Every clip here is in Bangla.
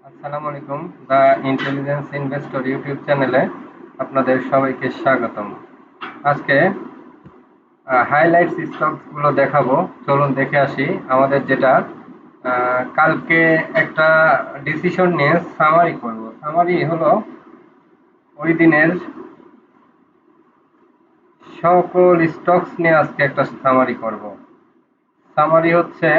আসসালামু আলাইকুম। দ্য ইন্টেলিজেন্স ইনভেস্টর ইউটিউব চ্যানেলে আপনাদের সবাইকে স্বাগতম। আজকে হাইলাইটস স্টকসগুলো দেখাবো। চলুন দেখে আসি। আমাদের যেটা কালকে একটা ডিসিশন নিয়ে সামারি করব। সামারি হলো ওই দিনের সকল স্টকস নিয়ে আজকে একটা সামারি করব। সামারি হচ্ছে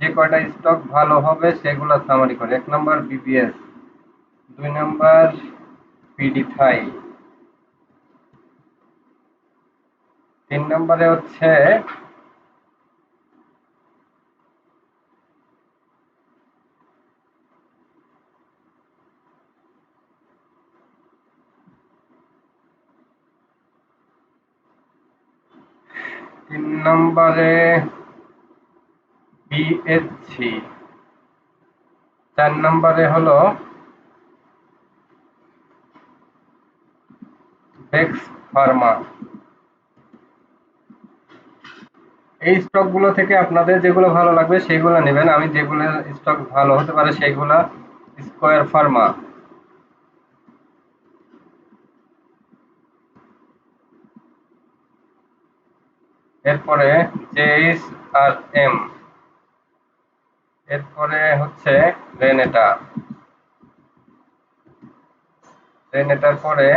যে কয়টা স্টক ভালো হবে সেগুলো সামারি করে। ১ নম্বর বিবিএস, ২ নম্বর পিডি থাই, ৩ নম্বরে হচ্ছে ৩ নম্বরে বিএসসি, ৪ নম্বরে হলো বেক্স ফার্মা। এই স্টকগুলো থেকে আপনাদের যেগুলো ভালো লাগবে সেইগুলো নেবেন। আমি যেগুলো স্টক ভালো হতে পারে সেইগুলা স্কয়ার ফার্মা, এরপরে জেএস আর এম, এরপরে হচ্ছে রেনেটা, রেনেটার পরে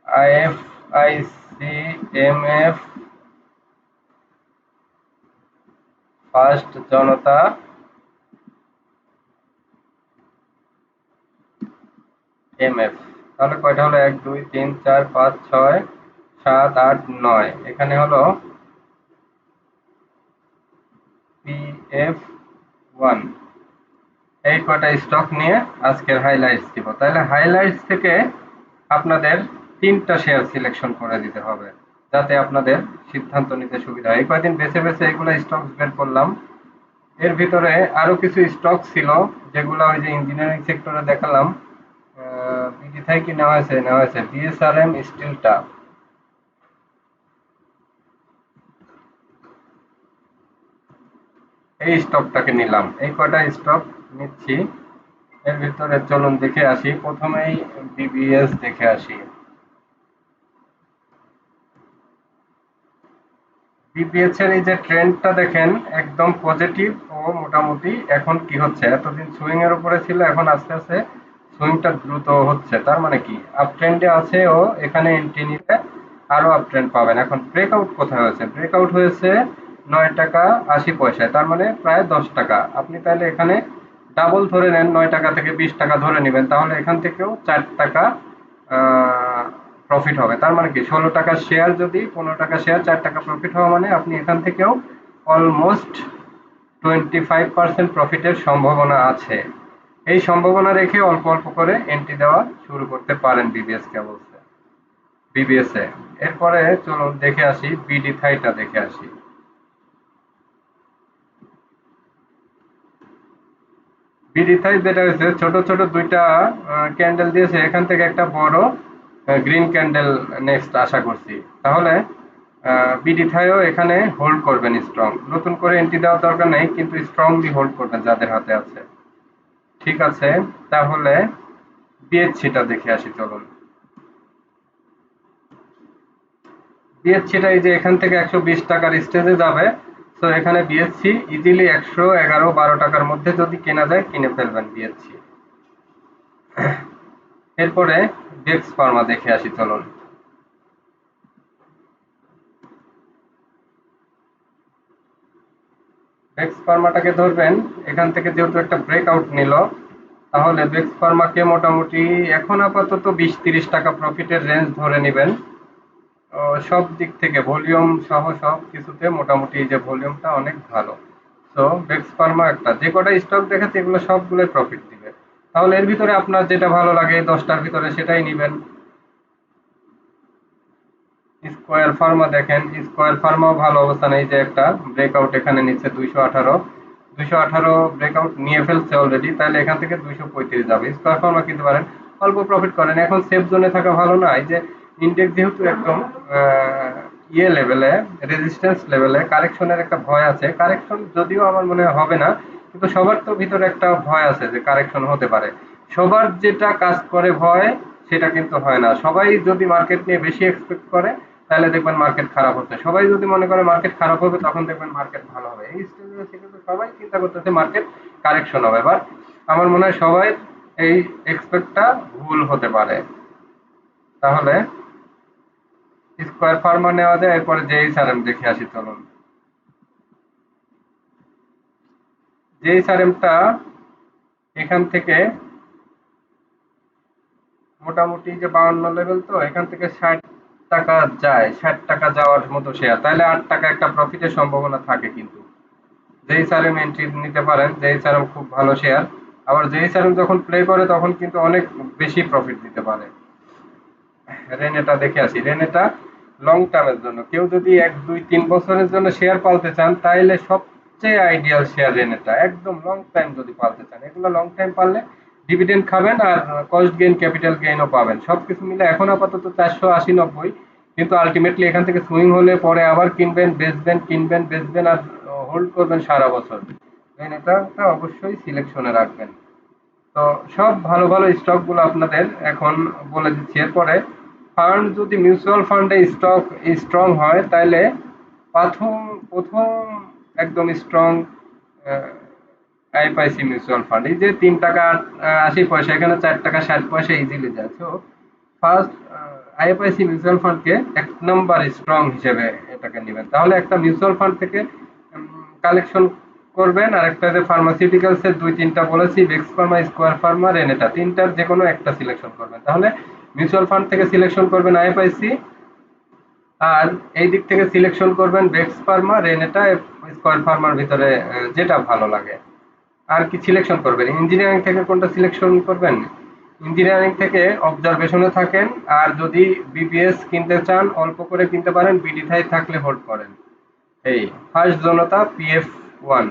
আইএফআইসি, এমএফ, ফার্স্ট জনতা, এমএফ। তাহলে কয়টা হলো? ১ ২ ৩ ৪ ৫ ৬ ৭ ৮ ৯। এখানে হলো পিএফ ওয়ান। এই কয়টা স্টক নিয়ে আজকের হাইলাইটস দিব। তাহলে হাইলাইটস থেকে আপনাদের ৩টা শেয়ার সিলেকশন করে দিতে হবে, যাতে আপনাদের সিদ্ধান্ত নিতে সুবিধা হয়। এই কয়দিন বেছে বেছে এগুলো স্টক বের করলাম। এর ভিতরে আরো কিছু স্টক ছিল যেগুলো ওই যে ইঞ্জিনিয়ারিং সেক্টরে দেখালাম। পিডি থেকে কি নেওয়া হয়েছে? নেওয়া হয়েছে বিএসআরএম স্টিলটা। এই স্টকটাকে নিলাম। এই কয়টা স্টক নিচ্ছি। এর ভিতরে চলুন দেখে আসি। প্রথমেই বিবিএস দেখে আসি। বিবিএস এর এই যে ট্রেন্ডটা দেখেন, একদম পজিটিভ ও মোটামুটি এখন কি হচ্ছে, এতদিন সুইং এর উপরে ছিল, এখন আস্তে আস্তে সুইংটা দ্রুত হচ্ছে। তার মানে কি আপ ট্রেন্ডে আছে ও এখানে এন্ট্রি নিলে আরো আপ ট্রেন্ড পাবেন। এখন ব্রেকআউট কোথায় হয়েছে? ব্রেকআউট হয়েছে ৯ টাকা ৮০ পয়সায়, তার মানে প্রায় ১০ টাকা। আপনি তাহলে এখানে ডাবল ধরে নেন, ৯ টাকা থেকে ২০ টাকা ধরে নেবেন, তাহলে এখান থেকেও ৪ টাকা প্রফিট হবে। তার মানে কি ১৬ টাকার শেয়ার যদি ১৫ টাকা শেয়ার ৪ টাকা প্রফিট হওয়া মানে আপনি এখান থেকেও অলমোস্ট 25% প্রফিটের সম্ভাবনা আছে। এই সম্ভাবনা রেখে অল্প অল্প করে এন্ট্রি দেওয়া শুরু করতে পারেন বিবিএস কেবলসে, বিবিএস এ। এরপরে চলুন দেখে আসি বিডি থাইটা দেখে আসি। বিডি থাই যেটা হয়েছে, ছোট ছোট দুইটা ক্যান্ডেল দিয়েছে, এখান থেকে একটা বড় গ্রিন ক্যান্ডেল নেক্সট আশা করছি। তাহলে বিডি থাইও এখানে হোল্ড করবেন স্ট্রং। নতুন করে এন্ট্রি দেওয়ার দরকার নেই, কিন্তু স্ট্রংলি হোল্ড করবেন যাদের হাতে আছে। ঠিক আছে, তাহলে বিএসসিটা দেখে আসি চলুন। বিএসসিটা এই যে এখান থেকে ১২০ টাকার স্টেজে যাবে। তো এখানে বিএসসি ইজিলি ১১১ ১২ টাকার মধ্যে যদি কেনা যায় কিনে ফেলবেন বিএসসি। এরপরে বেক্স ফার্মা দেখে আসি চলুন। বেক্স ফার্মাটাকে ধরবেন, এখান থেকে যেহেতু একটা ব্রেকআউট নিল, তাহলে বেক্স ফার্মাকে মোটামুটি এখন আপাতত ২০-৩০ টাকা প্রফিটের রেঞ্জ ধরে নেবেন। সব দিক থেকে ভলিউম সহ সব কিছুতে মোটামুটি এই যে ভলিউমটা অনেক ভালো। তো বেক্স ফার্মা একটা, যে কটা স্টক দেখাচ্ছে এগুলো সবগুলোই প্রফিট দিবে। তাহলে এর ভিতরে আপনার যেটা ভালো লাগে ১০টার ভিতরে সেটাই নিবেন। স্কয়ার ফার্মা দেখেন, স্কয়ার ফার্মাও ভালো অবস্থানে, এই যে একটা ব্রেকআউট এখানে নিচ্ছে ২১৮, ২১৮ ব্রেকআউট নিয়ে ফেলছে অলরেডি, তাহলে এখান থেকে ২৩৫ যাবে। স্কয়ার ফার্মা কিনতে পারেন, অল্প প্রফিট করেন। এখন সেফ জোনে থাকা ভালো না? এই যে ইন্ডেক্স যেহেতু একদম ইয়ে লেভেলে, রেজিস্ট্যান্স লেভেলে, কারেকশনের একটা ভয় আছে। কারেকশন যদিও আমার মনে হয় হবে না, কিন্তু সবার তো ভিতরে একটা ভয় আছে যে কারেকশন হতে পারে। সবার যেটা কাজ করে ভয়, সেটা কিন্তু হয় না। সবাই যদি মার্কেট নিয়ে বেশি এক্সপেক্ট করে, তাহলে দেখবেন মার্কেট খারাপ হচ্ছে। সবাই যদি মনে করে মার্কেট খারাপ হবে, তখন দেখবেন মার্কেট ভালো হবে। এই স্টেজে এসে কিন্তু সবাই চিন্তা করতেছে মার্কেট কারেকশন হবে। বাট আমার মনে হয় সবাই এই এক্সপেক্টটা ভুল হতে পারে। তাহলে স্কোয়ার ফার্মা নেওয়া যায়, এরপরে জেএসআরএম দেখে আসি চলুন। জেএসআরএমটা এখান থেকে মোটামুটি যে 52 লেভেল, তো এখান থেকে 60 টাকা যায়, 60 টাকা যাওয়ার মতো শেয়ার, তাহলে 8 টাকা একটা প্রফিটের সম্ভাবনা থাকে। কিন্তু জেএসআরএম এন্ট্রি নিতে পারেন, জেএসআরএম খুব ভালো শেয়ার। আবার জেএসআরএম যখন প্লে করে তখন কিন্তু অনেক বেশি প্রফিট দিতে পারে। রেনেটা দেখে আসি। রেনেটা লং টার্মের জন্য, কেউ যদি 1 2 3 বছরের জন্য শেয়ার পালতে চান, তাহলে সবচেয়ে আইডিয়াল শেয়ার রেনেটা। একদম লং টাইম যদি পালতে চান, এগুলো লং টাইম পারলে ডিভিডেন্ড খাবেন আর কস্ট গেইন ক্যাপিটাল গেইনও পাবেন। সবকিছু মিলে এখন আপাতত 480-90, কিন্তু আলটিমেটলি এখান থেকে সুইং হলে পরে আবার কিনবেন বেচবেন, কিনবেন বেচবেন, আর হোল্ড করবেন সারা বছর। রেনেটাটা অবশ্যই সিলেকশনে রাখবেন। তো সব ভালো ভালো স্টক গুলো আপনাদের এখন বলে দিচ্ছি। এরপরে ফান্ড, যদি মিউচুয়াল ফান্ডে স্টক স্ট্রং হয়, তাহলে প্রথম প্রথম একদম স্ট্রং আইএফআইসি মিউচুয়াল ফান্ড। এই যে 3 টাকা 80 পয়সা, এখানে 4 টাকা 60 পয়সা ইজিলি যায়। তো ফার্স্ট আইএফআইসি মিউচুয়াল ফান্ডকে 1 নম্বর স্ট্রং হিসেবে এটাকে নেবেন। তাহলে একটা মিউচুয়াল ফান্ড থেকে কালেকশন করবেন। আর একটা যে ফার্মাসিউটিক্যালস এর 2 3টা বলেছি, বেক্স ফার্মা, স্কোয়ার ফার্মা, রেনেটা, তিনটার যে কোনো একটা সিলেকশন করবেন। তাহলে মিউচুয়াল ফান্ড থেকে সিলেকশন করবেন আইএফআইসি, আর এই দিক থেকে সিলেকশন করবেন বেক্স ফার্মা, রেনেটা, স্কোয়ার ফার্মার ভিতরে যেটা ভালো লাগে। আর কি সিলেকশন করবেন? ইঞ্জিনিয়ারিং থেকে কোনটা সিলেকশন করবেন? ইঞ্জিনিয়ারিং থেকে অবজারভেশনে থাকেন। আর যদি বিবিএস কিনতে চান, অল্প করে কিনতে পারেন, বিডি থাই থাকলে হোল্ড করেন। এই ফার্স্ট জনতা PF1।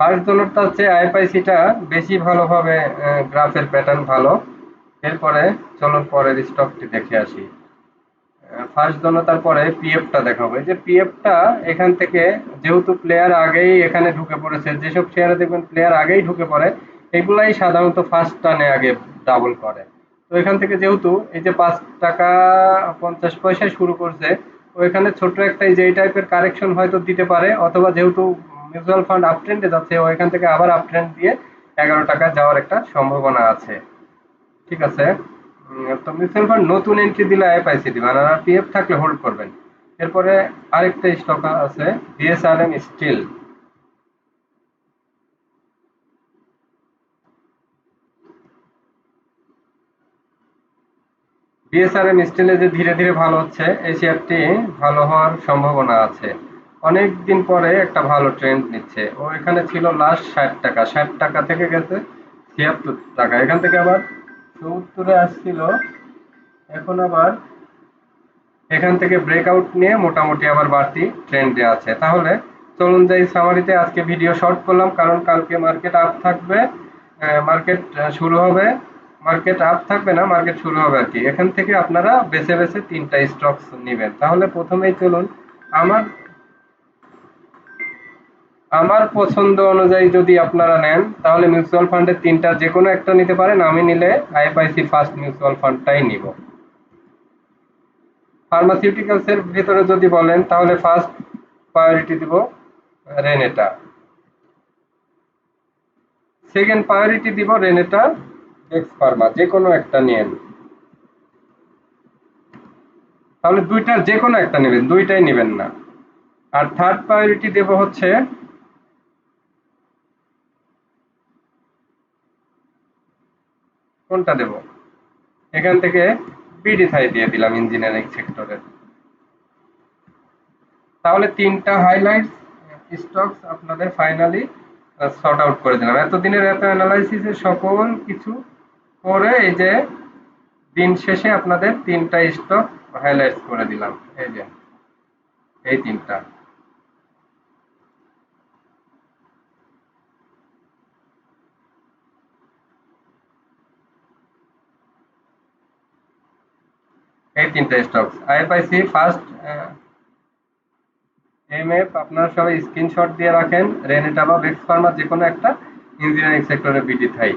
ফার্স্ট জনতা হচ্ছে আইএফআইসিটা বেশি ভালোভাবে, গ্রাফের প্যাটার্ন ভালো। এরপরে চলুন পরের স্টকটি দেখে আসি। ফার্স্ট জনতার পরে পিএফটা দেখাবো। এই যে পিএফটা, এখান থেকে যেহেতু প্লেয়ার আগেই এখানে ঢুকে পড়েছে, যেসব শেয়ারে দেখবেন প্লেয়ার আগেই ঢুকে পড়ে, এগুলাই সাধারণত ফার্স্ট টানে আগে ডাবল করে। তো এখান থেকে যেহেতু এই যে 5 টাকা 50 পয়সায় শুরু করছে, তো এখানে ছোট্ট একটা এই যে এই টাইপের কারেকশন হয়তো দিতে পারে, অথবা যেহেতু মিউচুয়াল ফান্ড আপ ট্রেন্ডে যাচ্ছে, ও এখান থেকে আবার আপ ট্রেন্ড দিয়ে 11 টাকা যাওয়ার একটা সম্ভাবনা আছে। ঠিক আছে। তো মিউচুয়াল ফান্ড নতুন এন্ট্রি দিলে আইএফআইসি দিবেন, আর পিএফ থাকলে হোল্ড করবেন। এরপরে আরেকটা স্টক আছে, বিএসআরএম স্টিল। বিএসআরএম স্টিলে যে ধীরে ধীরে ভালো হচ্ছে, এই শেয়ারটি ভালো হওয়ার সম্ভাবনা আছে। অনেক দিন পরে একটা ভালো ট্রেন্ড নিচ্ছে। ও এখানে ছিল লাস্ট 60 টাকা, 60 টাকা থেকে গেছে 76 টাকা, এখান থেকে আবার 70-এ আসছিল, এখন আবার এখান থেকে ব্রেকআউট নিয়ে মোটামুটি আবার বাড়তি ট্রেন্ডে আছে। তাহলে চলুন যাই সামারিতে। আজকে ভিডিও শর্ট করলাম কারণ কালকে মার্কেট আপ থাকবে, মার্কেট শুরু হবে। মার্কেট আপ থাকবে না, মার্কেট শুরু হবে আর কি। এখান থেকে আপনারা বেছে বেছে 3টা স্টকস নেবেন। তাহলে প্রথমেই চলুন, আমার আমার পছন্দ অনুযায়ী যদি আপনারা নেন, তাহলে মিউচুয়াল ফান্ডের 3টার যে কোনো একটা নিতে পারেন। আমি নিলে আইএফআইসি ফার্স্ট মিউচুয়াল ফান্ডটাই নিব। ফার্মাসিউটিক্যালস এর ভিতরে যদি বলেন, তাহলে ফার্স্ট প্রায়োরিটি দিব রেনেটা, সেকেন্ড প্রায়োরিটি দিব রেনেটা, এক্স ফার্মা, যে কোনো একটা নিয়েন। তাহলে দুইটার যে কোনো একটা নেবেন, দুইটাই নেবেন না। আর থার্ড প্রায়োরিটি দেব হচ্ছে, কোনটা দেব? এখান থেকে বিডি থাই দিয়ে দিলাম, ইঞ্জিনিয়ারিং সেক্টরের। তাহলে 3টা হাইলাইটস স্টকস আপনাদের ফাইনালি সর্ট আউট করে দিলাম। এতদিনের এত অ্যানালাইসিসের সকল কিছু করে এই যে দিন শেষে আপনাদের 3টা স্টক হাইলাইটস করে দিলাম। এই যে এই 3টা, এই তিনটা স্টকস আইএফআইসি ফার্স্ট এমএফ আপনারা সবাই স্ক্রিনশট দিয়ে রাখেন, রেনেটা বা বেক্স ফার্মা যে কোনো একটা ইঞ্জিনিয়ারিং সেক্টরে বিডি থাই,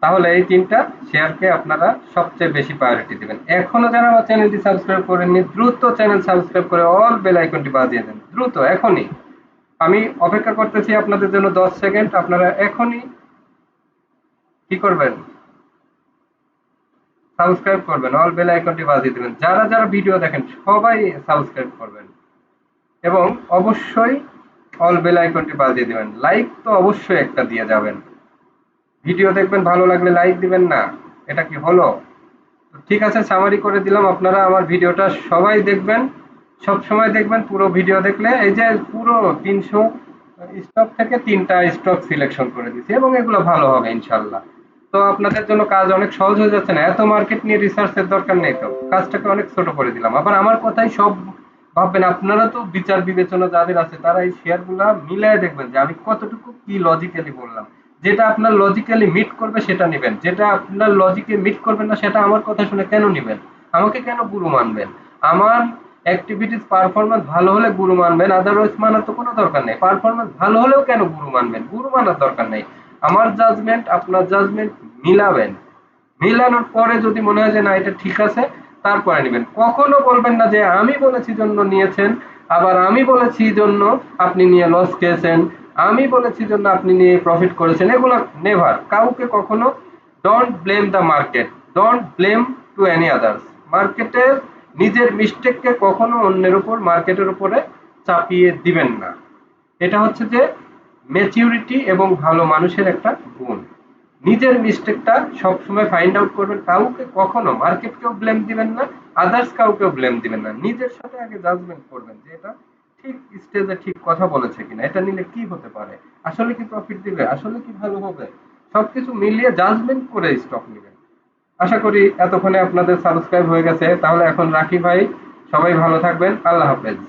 তাহলে এই তিনটা শেয়ারকে আপনারা সবচেয়ে বেশি প্রায়োরিটি দিবেন। এখনো যারা আমার চ্যানেলটি সাবস্ক্রাইব করেননি দ্রুত চ্যানেল সাবস্ক্রাইব করে অল বেল আইকনটি বাজিয়ে দেন, দ্রুত এখনই। আমি অপেক্ষা করতেছি আপনাদের জন্য 10 সেকেন্ড, আপনারা এখনই কি করবেন, সাবস্ক্রাইব করবেন, অল বেল আইকনটি বাজিয়ে দিবেন। যারা যারা ভিডিও দেখেন সবাই সাবস্ক্রাইব করবেন এবং অবশ্যই অল বেল আইকনটি বাজিয়ে দিবেন। লাইক তো অবশ্যই একটা দিয়ে যাবেন। ভিডিও দেখবেন, ভালো লাগলে লাইক দিবেন না, এটা কি হলো? ঠিক আছে, সামারি করে দিলাম। আপনারা আমার ভিডিওটা সবাই দেখবেন, সব সময় দেখবেন। পুরো ভিডিও দেখলে এই যে পুরো 300 স্টক থেকে 3টা স্টক সিলেকশন করে দিচ্ছি এবং এগুলো ভালো হবে ইনশাল্লাহ। তো আপনাদের জন্য কাজ অনেক সহজ হয়ে যাচ্ছে না, এত মার্কেট নিয়ে রিসার্চের দরকার নেই, তো কাজটাকে অনেক ছোট করে দিলাম। আবার আমার কথাই সব ভাববেন, আপনারা তো বিচার বিবেচনা যাদের আছে তারা এই শেয়ারগুলা মিলায় দেখবেন যে আমি কতটুকু কি লজিক্যালি বললাম। যেটা আপনার লজিক্যালি মিট করবে সেটা নেবেন, যেটা আপনার লজিকে মিট করবে না সেটা আমার কথা শুনে কেন নেবেন, আমাকে কেন গুরু মানবেন? আমার অ্যাক্টিভিটিস পারফরমেন্স ভালো হলে গুরু মানবেন, আদারওয়াইজ মানার তো কোনো দরকার নেই। পারফরমেন্স ভালো হলেও কেন গুরু মানবেন? গুরু মানার দরকার নেই। আমার জাজমেন্ট আপনার জাজমেন্ট মিলাবেন, মিলানোর পরে যদি মনে হয় যে না এটা ঠিক আছে তারপরে নেবেন। কখনো বলবেন না যে আমি বলেছি জন্য নিয়েছেন, আবার আমি বলেছি জন্য আপনি নিয়ে লস খেয়েছেন, আমি বলেছি জন্য আপনি নিয়ে প্রফিট করেছেন, এগুলো নেভার। কাউকে কখনো don't blame the market, don't blame to any others. মার্কেটের নিজের মিস্টেককে কখনো অন্যের উপর মার্কেটের উপরে চাপিয়ে দিবেন না। এটা হচ্ছে যে ম্যাচিউরিটি এবং ভালো মানুষের একটা গুণ। নিজের মিস্টেকটা সবসময় ফাইন্ড আউট করবেন, কাউকে কখনো মার্কেটকেও ব্লেম দিবেন না, আদার্স কাউকেও ব্লেম দিবেন না। নিজের সাথে আগে জাজমেন্ট করবেন যে এটা ঠিক স্টেজে ঠিক কথা বলেছে কিনা, এটা নিলে কি হতে পারে, আসলে কি প্রফিট দিবে, আসলে কি ভালো হবে, সবকিছু মিলিয়ে জাজমেন্ট করে স্টক নেবেন। আশা করি এতক্ষণে আপনাদের সাবস্ক্রাইব হয়ে গেছে। তাহলে এখন রাখি ভাই, সবাই ভালো থাকবেন, আল্লাহ হাফেজ।